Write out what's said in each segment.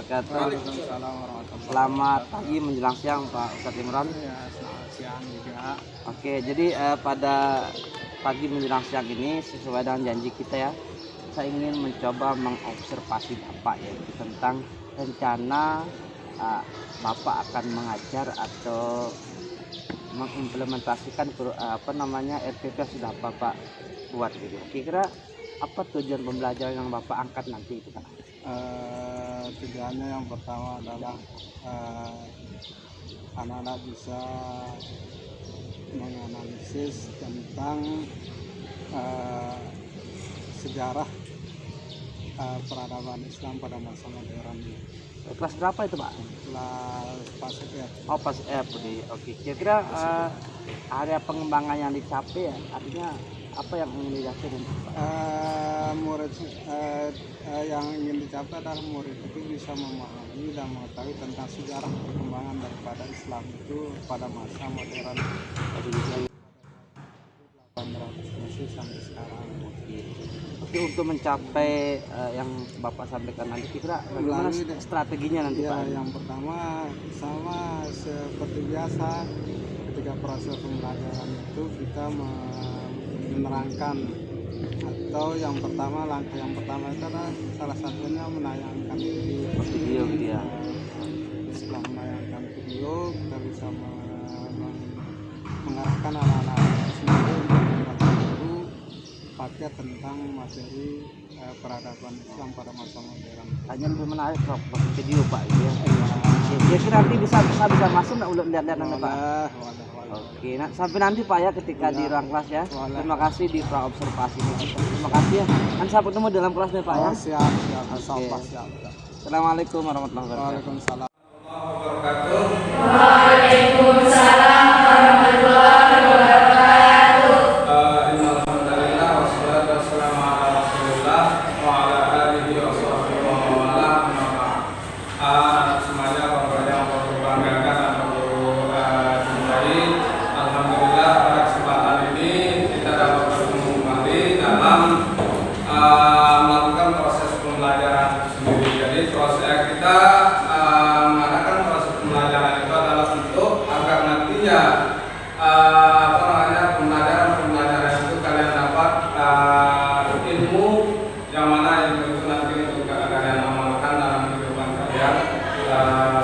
wabarakatuh. Waalaikumsalam warahmatullahi Selamat pagi menjelang siang Pak Ustadz Imran. Ya, selamat siang juga. Oke, jadi pada pagi menjelang siang ini sesuai dengan janji kita ya, saya ingin mencoba mengobservasi Bapak ya tentang rencana Bapak akan mengajar atau mengimplementasikan RPP yang sudah Bapak buat gitu. Kira-kira apa tujuan pembelajaran yang Bapak angkat nanti itu Pak? Tujuannya yang pertama adalah anak-anak bisa menganalisis tentang sejarah peradaban Islam pada masa modern. Kelas berapa itu Pak? Kelas pas ya. Oh pas di oke. Kira-kira area pengembangan yang dicapai ya, artinya apa yang ingin dicapai nanti Pak? Murid yang ingin dicapai adalah murid itu bisa memahami dan mengetahui tentang sejarah perkembangan daripada Islam itu pada masa modern 1800 masih sampai sekarang. Oke, untuk mencapai yang Bapak sampaikan nanti kira bagaimana strateginya nanti ya, Pak? Yang pertama sama seperti biasa ketika proses pembelajaran itu kita menerangkan atau langkah yang pertama itu adalah salah satunya menayangkan video ya. Setelah menayangkan video kita bisa mengarahkan anak-anak sendiri untuk membaca buku pakai tentang materi peradaban Islam pada masa modern. Hanya lebih menarik kalau video Pak gitu ya. Kira-kira nanti bisa masuk nggak udah lihat nanti Pak? Oke, nah, sampai nanti Pak ya ketika di ruang kelas ya. Terima kasih di praobservasi ini. Terima kasih ya. Kan saya ketemu dalam kelasnya Pak ya. Siap. Siap. Assalamualaikum warahmatullahi wabarakatuh. Waalaikumsalam. Waalaikumsalam warahmatullahi wabarakatuh. Alhamdulillah wassalatu wassalamu ala Rasulillah wa ala alihi wa sahbihi wa mawala. Semuanya Bapak yang berbanggakan atau cintai. Alhamdulillah pada kesempatan ini kita dapat bertemu kembali dalam melakukan proses pembelajaran sendiri. Jadi proses kita mengadakan proses pembelajaran itu adalah untuk agar nantinya pembelajaran itu kalian dapat ilmu yang mana ilmu itu nanti untuk kalian amalkan dalam kehidupan kalian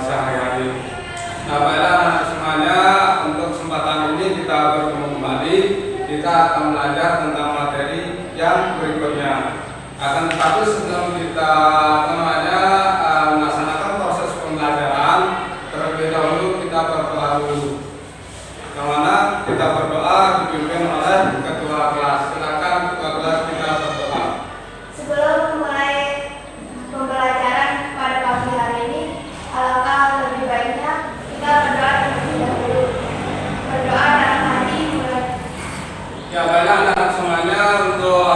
sehari-hari. Nah, baiklah semuanya, untuk kesempatan ini kita bertemu kembali. Kita akan belajar tentang materi yang berikutnya. Akan tetapi sebelum kita melaksanakan proses pembelajaran, terlebih dahulu kita berdoa dulu. Yang mana kita berdoa dipimpin oleh ketua kelas. Silakan ketua kelas kita berdoa. Sebelum mulai pembelajaran pada pagi hari ini, alangkah lebih baiknya kita berdoa terlebih dahulu. Berdoa dalam hati mulai. Ya, baiklah anak semuanya, untuk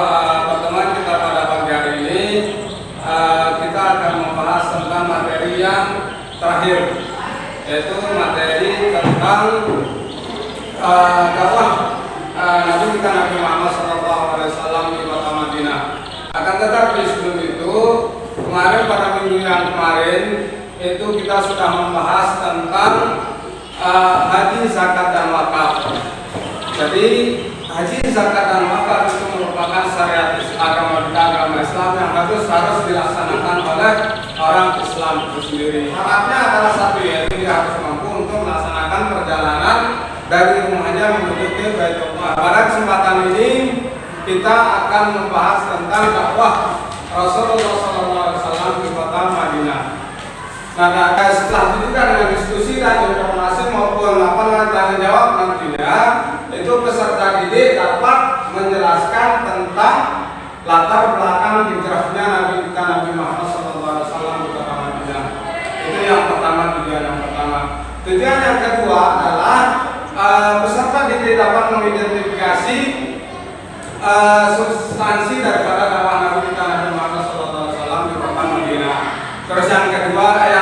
pertemuan kita pada pagi hari ini kita akan membahas tentang materi yang terakhir, yaitu materi tentang dakwah Nabi kita Nabi Muhammad SAW di kota Madinah. Akan tetapi sebelum itu, pada minggu yang kemarin itu kita sudah membahas tentang haji, zakat dan wakaf. Jadi haji, zakat dan wakaf itu merupakan syariat agama Islam yang harus dilaksanakan oleh orang Islam itu sendiri. Syaratnya adalah satu, yaitu dia harus mampu untuk melaksanakan perjalanan dari rumahnya menuju ke Baitullah. Pada kesempatan ini kita akan membahas tentang dakwah Rasulullah SAW di kota Madinah. Nah, setelah itu juga dengan diskusi dan informasi maupun tanya jawab nantinya, itu peserta didik dapat menjelaskan tentang latar belakang hijrahnya Nabi Muhammad SAW di kota Madinah. Itu yang pertama, tujuan yang pertama. Tujuan yang kedua adalah peserta didik dapat mengidentifikasi substansi daripada dakwah Nabi Muhammad SAW di kota Madinah. Terus yang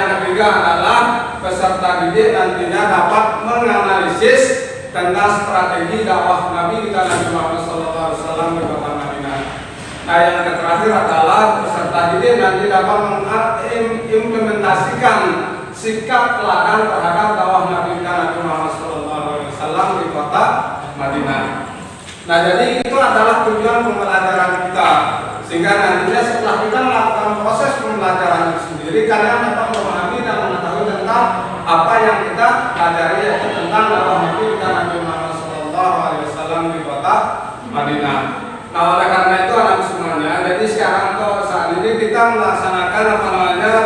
ketiga adalah peserta didik nantinya dapat menganalisis tentang strategi dakwah Nabi Muhammad SAW di kota Madinah. yang terakhir adalah peserta didik nanti dapat mengimplementasikan sikap teladan terhadap dakwah Nabi Muhammad SAW di kota Madinah. Nah, jadi itu adalah tujuan pembelajaran kita, sehingga nantinya setelah kita melakukan proses pembelajaran itu sendiri, kalian dapat memahami dan mengetahui tentang apa yang kita pelajari, yaitu tentang dakwah Nabi Muhammad SAW di kota Madinah. Nah, oleh karena itu anak semuanya, jadi sekarang saat ini kita melaksanakan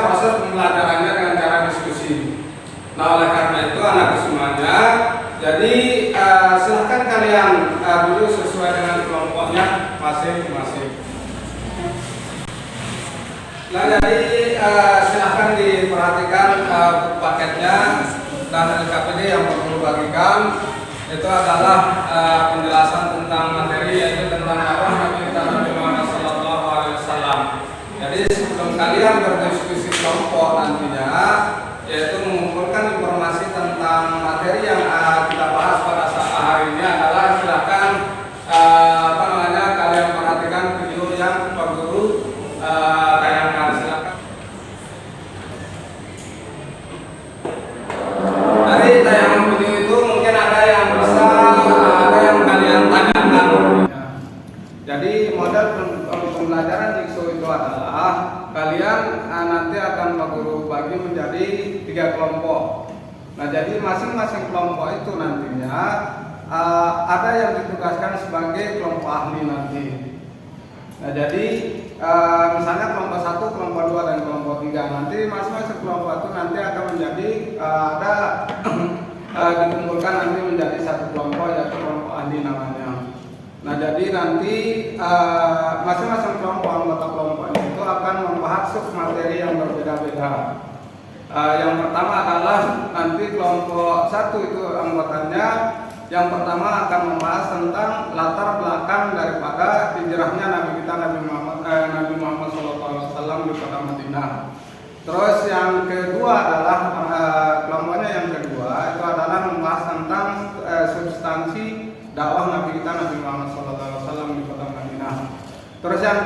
proses pembelajarannya dengan cara diskusi. Nah, oleh karena itu anak semuanya, jadi silahkan kalian duduk sesuai dengan kelompoknya masing-masing. Nah, jadi silahkan diperhatikan paketnya dan LKPD yang perlu bagikan. Itu adalah penjelasan tentang materi, yaitu tentang dakwah Nabi Muhammad SAW. Jadi sebelum kalian berdiskusi kelompok nantinya, yaitu mengumpulkan informasi tentang materi yang kita bahas pada saat hari ini, adalah silakan kalian perhatikan video yang Pak Guru tayangkan. Silakan. Dari tayangan video itu mungkin ada yang kalian tanyakan. Jadi model pembelajaran jigsaw itu adalah kalian nanti akan Pak Guru bagi menjadi 3 kelompok. Nah, jadi masing-masing kelompok itu nantinya ada yang ditugaskan sebagai kelompok ahli nanti. Nah, jadi misalnya kelompok 1, kelompok 2, dan kelompok 3. Nanti masing-masing kelompok itu nanti akan menjadi dikumpulkan nanti menjadi satu kelompok, yaitu kelompok ahli namanya. Nah, jadi nanti masing-masing kelompok, anggota kelompok itu akan membahas submateri yang berbeda-beda. Yang pertama adalah nanti kelompok 1 itu anggotanya yang pertama akan membahas tentang latar belakang daripada hijrahnya Nabi Muhammad SAW di kota Madinah. Terus yang kedua adalah kelompoknya yang kedua itu adalah membahas tentang substansi dakwah Nabi Muhammad SAW di kota Madinah. Terus yang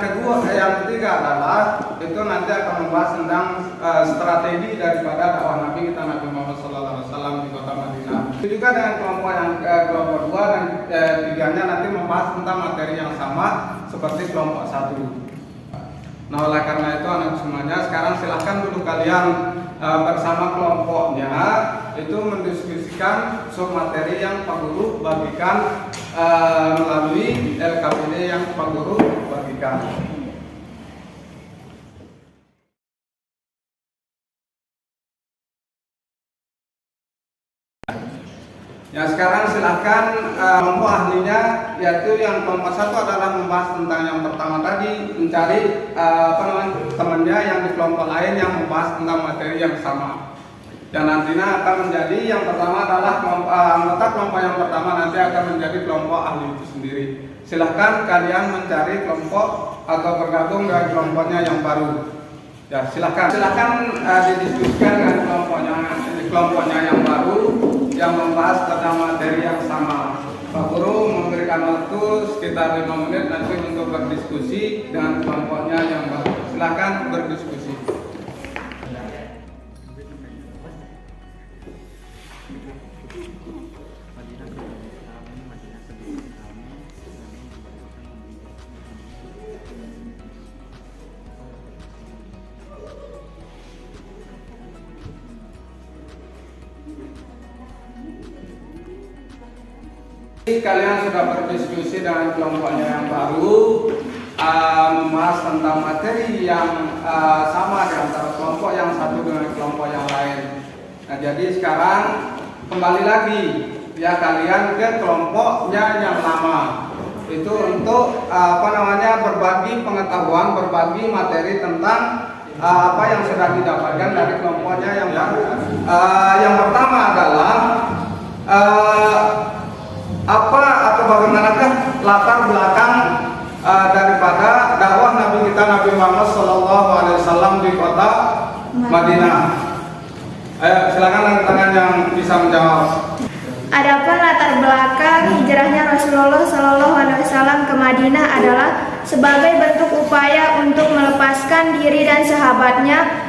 ketiga adalah itu nanti akan membahas tentang strategi daripada dakwah Nabi Muhammad SAW di kota Madinah. Itu juga dengan kelompok 2 dan 3-nya nanti membahas tentang materi yang sama seperti kelompok 1. Nah, oleh karena itu anak semuanya, sekarang silahkan dulu kalian bersama kelompoknya itu mendiskusikan submateri yang Pak Guru bagikan melalui LKPD yang Pak Guru bagikan. Ya, sekarang silahkan kelompok ahlinya, yaitu yang kelompok 1 adalah membahas tentang yang pertama tadi, mencari temannya yang di kelompok lain yang membahas tentang materi yang sama. Dan nantinya akan menjadi yang pertama adalah anggota kelompok yang pertama nanti akan menjadi kelompok ahli itu sendiri. Silahkan kalian mencari kelompok atau bergabung dengan kelompoknya yang baru. Ya, silahkan didiskusikan dengan kelompoknya yang baru yang membahas tentang materi yang sama. Pak Guru memberikan waktu sekitar 5 menit nanti untuk berdiskusi dengan kelompoknya yang baru. Silahkan berdiskusi. Kalian sudah berdiskusi dengan kelompoknya yang baru, membahas tentang materi yang sama di antara kelompok yang satu dengan kelompok yang lain. Nah, jadi sekarang kembali lagi ya kalian ke kelompoknya yang lama. Itu untuk berbagi pengetahuan, berbagi materi tentang apa yang sudah didapatkan dari kelompoknya yang baru. Yang pertama adalah apa atau bagaimanakah latar belakang daripada dakwah Nabi Muhammad SAW di kota Madinah. Ayo silakan angkat tangan yang bisa menjawab. Adapun latar belakang hijrahnya Rasulullah SAW ke Madinah adalah sebagai bentuk sahabatnya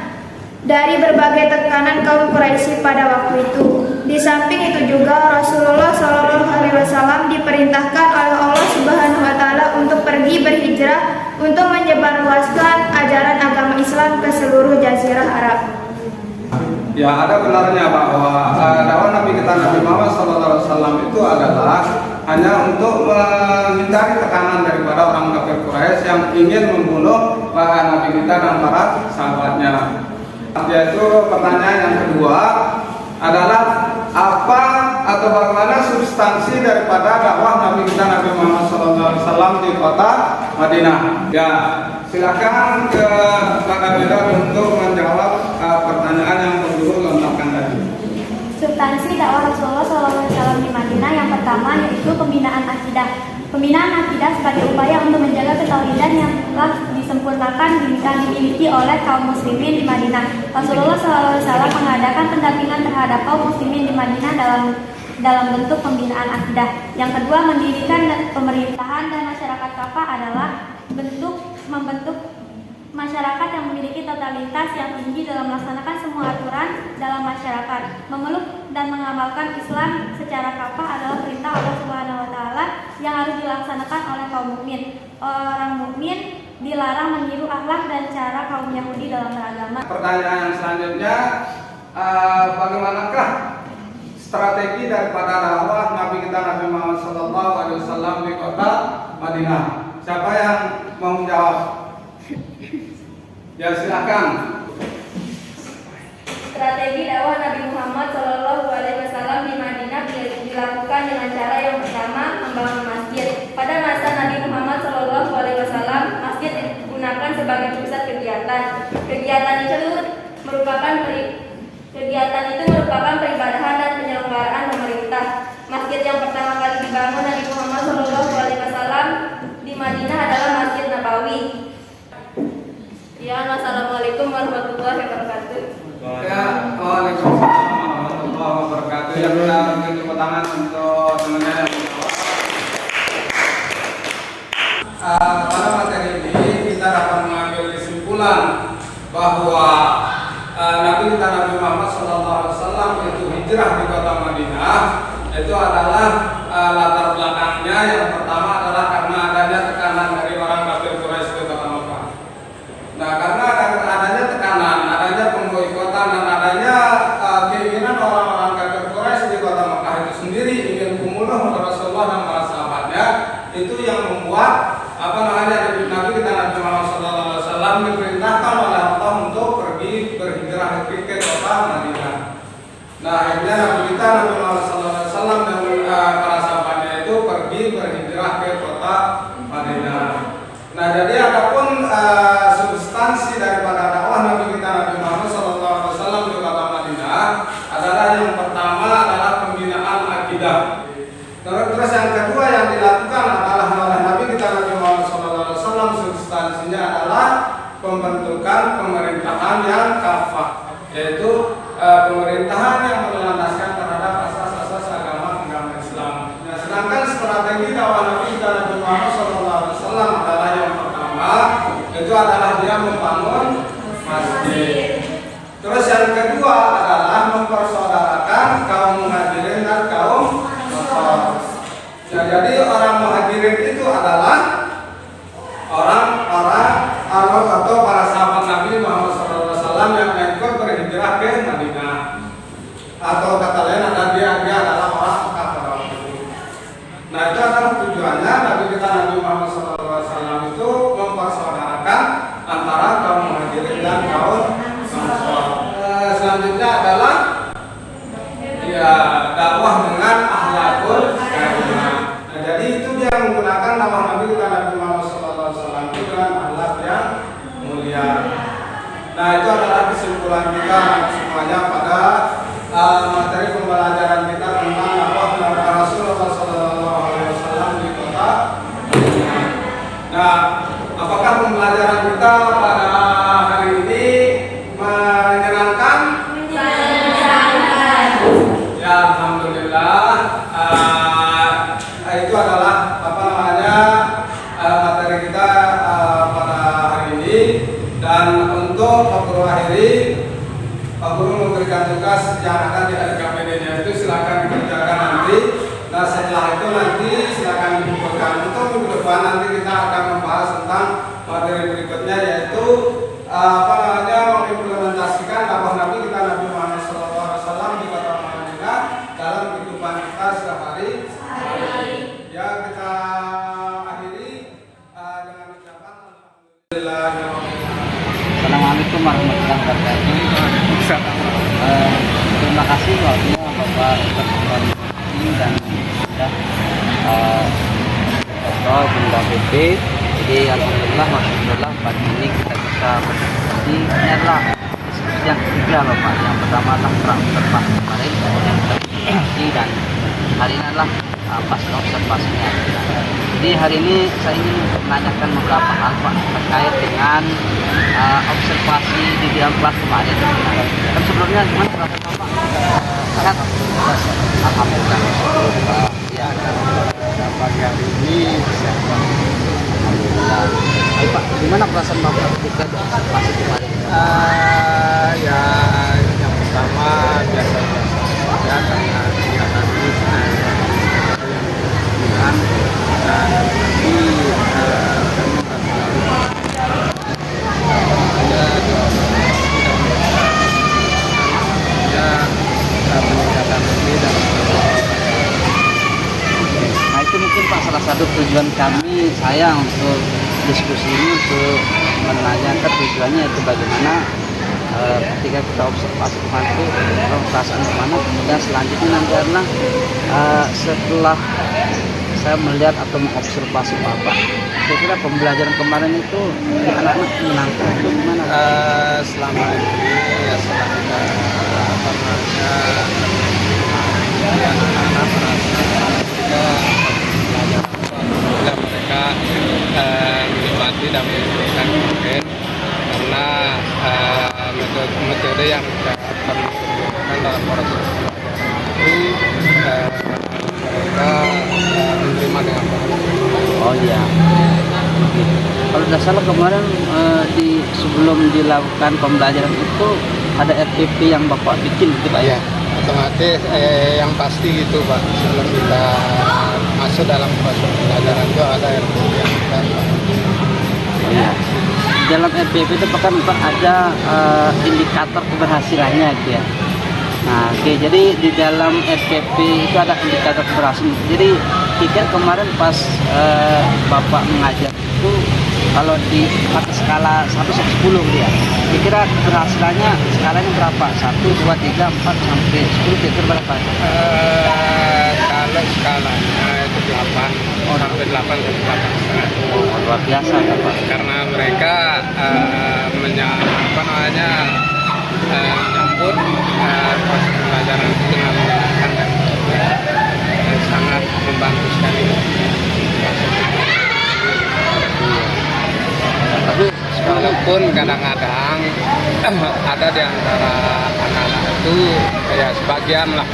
dari berbagai tekanan kaum Quraisy pada waktu itu. Di samping itu juga Rasulullah SAW diperintahkan oleh Allah Subhanahu wa Ta'ala untuk pergi berhijrah untuk menyebarluaskan ajaran agama Islam ke seluruh Jazirah Arab. Ya, ada benarnya bahwa dakwah Nabi kita Nabi Muhammad SAW itu adalah hanya untuk menghindari tekanan daripada orang kafir Quraisy yang ingin membunuh para Nabi kita dan para sahabatnya. Yaitu pertanyaan yang kedua adalah apa atau bagaimana substansi daripada dakwah Nabi kita Nabi Muhammad SAW di kota Madinah. Ya, silakan ke Pak Kabira untuk menjawab pertanyaan yang perlu lontarkan tadi. Substansi dakwah Rasulullah SAW di Madinah yang pertama yaitu pembinaan akidah. Pembinaan akidah sebagai upaya untuk menjaga ketauhidan yang telah disempurnakan dan dimiliki oleh kaum muslimin di Madinah. Rasulullah SAW mengadakan pendampingan terhadap kaum muslimin di Madinah dalam bentuk pembinaan akidah. Yang kedua, mendirikan pemerintahan dan masyarakat kafah adalah membentuk masyarakat yang memiliki totalitas yang tinggi dalam melaksanakan semua aturan dalam masyarakat. Memeluk dan mengamalkan Islam secara kafah adalah perintah Allah Subhanahu wa Ta'ala yang harus dilaksanakan oleh kaum mukmin. Orang mukmin dilarang meniru akhlak dan cara kaum Yahudi dalam beragama. Pertanyaan yang selanjutnya, bagaimanakah strategi daripada dakwah Nabi kita Nabi Muhammad SAW di kota Madinah? Siapa yang mau menjawab? Ya, silakan. Strategi dakwah Nabi Muhammad SAW di Madinah dilakukan dengan cara yang pertama, membangun masjid. Pada masa Nabi Muhammad SAW, masjid digunakan sebagai pusat kegiatan. Kegiatan itu merupakan peribadahan dan penyelenggaraan pemerintah. Masjid yang pertama kali dibangun Nabi Muhammad SAW di Madinah adalah Masjid Nabawi. Ya, wassalamualaikum warahmatullahi wabarakatuh. Ya, waalaikumsalam warahmatullahi wabarakatuh. Yang kita beri tepuk tangan untuk teman-teman yang menjawab. Pada materi ini kita dapat mengambil kesimpulan bahwa Nabi kita Nabi Muhammad SAW itu hijrah di kota Madinah itu adalah latar belakangnya yang pertama adalah karena adanya tekanan dari orang kafir Quraisy di kota Mekah. Nah, karena adanya tekanan, adanya pemboikotan dan adanya keinginan orang-orang kafir Quraisy di kota Mekah itu sendiri ingin membunuh Rasulullah dan para sahabatnya, itu yang membuat Nabi kita Nabi Muhammad SAW diperintahkan oleh Allah untuk pergi berhijrah ke kota Madinah. Nah, akhirnya Nabi kita Nabi Muhammad SAW dan para sahabatnya itu pergi berhijrah ke kota Madinah. Nah, jadi adapun substansi daripada dakwah Nabi kita Nabi Muhammad SAW di kota Madinah adalah yang pertama adalah pembinaan akidah. Terus yang kedua yang dilakukan adalah oleh Nabi kita Nabi Muhammad SAW substansinya adalah pembentukan pemerintahan yang kafah, yaitu pemerintahan yang berlandaskan terhadap asas-asas agama Islam. Nah, sedangkan strategi dakwah Nabi kita Nabi Muhammad SAW adalah yang pertama, itu adalah dia membangun masjid. Terus yang kedua adalah mempersaudarakan kaum muhajirin dan kaum ansar. Nah, jadi orang muhajirin itu adalah orang-orang atau para sahabat Nabi Muhammad SAW yang ikut berhijrah ke Madinah. Atau kata lain dia adalah orang Mekah pada waktu itu. Nah, itu adalah tujuannya Nabi kita Nabi Muhammad SAW itu mempersaudarakan antara kaum muhajirin dan kaum ansar. Selanjutnya adalah ya dakwah dengan akhlakul karimah. Nah, jadi itu dia menggunakan dakwah Nabi kita Nabi Muhammad SAW itu dengan akhlak yang mulia. Nah, itu adalah kesimpulan kita semuanya pada materi pembelajaran kita tentang dakwah Nabi Rasulullah SAW di kota Madinah. Nah, apakah pembelajaran kita pada hari ini menyenangkan? Ya, alhamdulillah. Itu adalah materi kita pada hari ini, dan untuk memberikan tugas yang akan di RKPD-nya itu silakan dikerjakan nanti. Nah setelah itu nanti silakan dikumpulkan. Untuk minggu depan nanti kita akan membahas tentang materi berikutnya, yaitu mengimplementasikan dakwah Nabi kita Nabi Muhammad SAW di kota Madinah dalam kehidupan kita sehari-hari. Ya, kita akhiri dengan ucapan Assalamualaikum warahmatullahi wabarakatuh. Terima kasih waktunya Bapak Ketua ini dan Bapak Bunda PP. Jadi alhamdulillah pagi ini kita bisa berdiskusi. Ini adalah diskusi yang ketiga Bapak. Yang pertama adalah observasi kemarin, kemudian diskusi, dan hari ini adalah pas observasinya. Jadi hari ini saya ingin menanyakan beberapa hal Pak terkait dengan observasi di dalam kelas kemarin. Dan sebelumnya gimana perasaan Bapak? Sehat? Alhamdulillah. Ya. Pagi hari ini sehat. Alhamdulillah. Pak, gimana perasaan Bapak ketika di observasi kemarin? Ya, yang pertama biasa-biasa saja karena kegiatan ini dan nanti peningkatan ini dan Nah itu mungkin Pak salah satu tujuan kami, saya untuk diskusi ini untuk menanyakan tujuannya itu bagaimana ketika kita observasi kemarin itu perasaan kemana, kemudian selanjutnya nanti adalah setelah saya melihat atau mengobservasi Bapak, saya kira pembelajaran kemarin itu di anak-anak menyenangkan itu gimana? selama ini ya setelah kita anak-anak merasa juga belajar dan mereka menikmati dan memberikan konten karena metode yang kita akan gunakan dalam proses itu mereka menerima dengan baik. Oh iya. Kalau tidak salah kemarin sebelum dilakukan pembelajaran itu ada RPP yang Bapak bikin gitu Pak ya? Otomatis yang pasti gitu Pak, sebelum kita masuk dalam proses pembelajaran itu ada RPP yang kita Iya. Dalam RPP itu kan Pak ada indikator keberhasilannya gitu ya. Nah, oke, jadi di dalam RPP itu ada indikator keberhasilan. Jadi pikir kemarin pas Bapak mengajar itu kalau pakai skala 1 sampai 10 gitu ya. Kira-kira keberhasilannya skalanya berapa? 1, 2, 3, 4 sampai 10 kira-kira berapa? Kalau skalanya itu 8 sampai 8 sampai 8,5. Oh, luar biasa ya Pak. Karena mereka menyambut proses pembelajaran itu dengan menyenangkan dan sangat membantu sekali. Tapi Walaupun kadang-kadang ada di antara anak-anak itu ya sebagian lah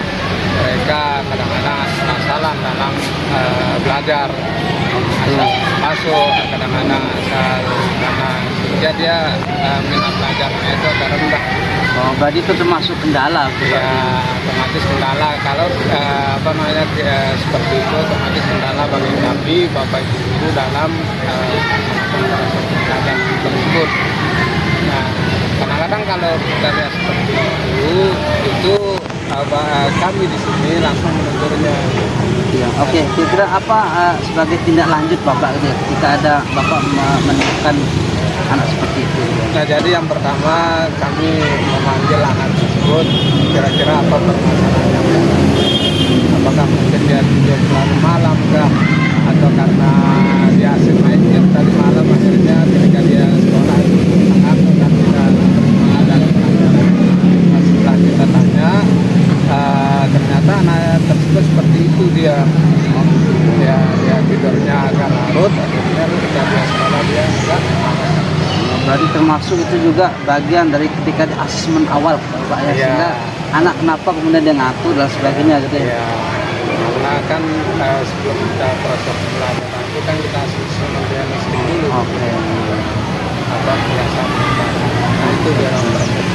mereka kadang-kadang masalah dalam belajar, asal masuk, kadang-kadang asal karena sehingga dia minat belajarnya itu agak rendah. oh, berarti itu termasuk kendala Ya otomatis kendala kalau seperti itu otomatis kendala bagi kami Bapak Ibu guru dalam belajar tersebut. Nah kadang-kadang kalau kita lihat seperti itu kami di sini langsung menegurnya. Ya, oke. Kira-kira apa sebagai tindak lanjut Bapak gitu ya, ketika ada Bapak menemukan anak seperti itu? Nah jadi yang pertama kami memanggil anak tersebut kira-kira apa permasalahannya, apakah mungkin dia tidur terlalu malam kah, atau karena dia asik main game tadi malam akhirnya ketika dia sekolah itu sangat dan tidak mengadakan pelajaran. Nah, setelah kita tanya ternyata anak tersebut seperti itu dia tidurnya agak larut, akhirnya ketika dia sekolah dia enggak. Berarti termasuk itu juga bagian dari ketika di asesmen awal Pak ya, sehingga anak kenapa kemudian dia ngatur dan sebagainya gitu ya. Ya, karena kan sebelum kita proses pembelajaran itu kan kita asesmen dia dulu. Oke. Apa kebiasaan kita. Nah, itu dia proses.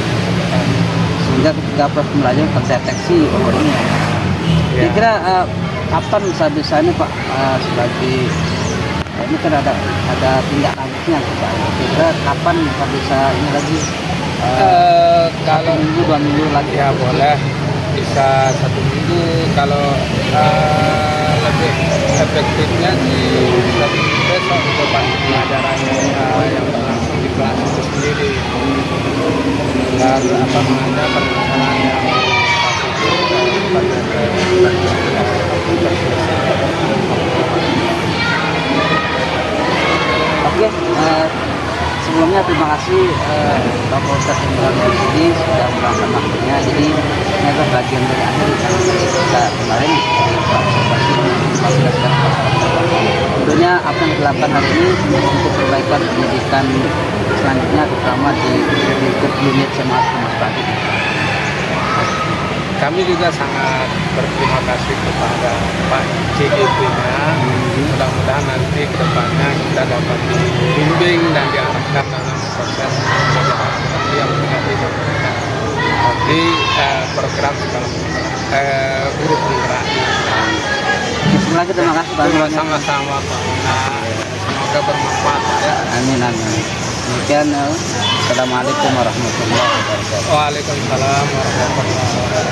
Sehingga ketika proses pembelajaran terdeteksi bahwa ini ya. Kira-kira kapan bisa ini Pak sebagai ini kan ada tindak lanjutnya Pak. Kira-kira kapan bisa ini lagi? Kalau minggu 2 minggu lagi ya boleh, bisa 1 minggu. Kalau lebih efektifnya di besok itu pas pelajaran yang berlangsung di kelas itu sendiri. Dan ada permasalahan yang Oke, sebelumnya terima kasih Bapak Ustadz Imran Yazidi sudah meluangkan waktunya. Jadi ini adalah bagian dari akhir kita kemarin dari observasi fasilitas dan tentunya apa yang dilakukan hari ini untuk perbaikan pendidikan selanjutnya, terutama di lingkup unit Jemaat Mas Pagi. Kami juga sangat berterima kasih kepada Pak CGP-nya. Mudah-mudahan nanti ke depannya kita dapat dibimbing dan diarahkan dalam proses pembelajaran yang menjadi di program guru penggerak. Sekali lagi terima kasih Pak. Sama-sama Pak. Semoga bermanfaat ya. Amin amin. Demikian. Assalamualaikum warahmatullahi wabarakatuh. Waalaikumsalam warahmatullahi wabarakatuh.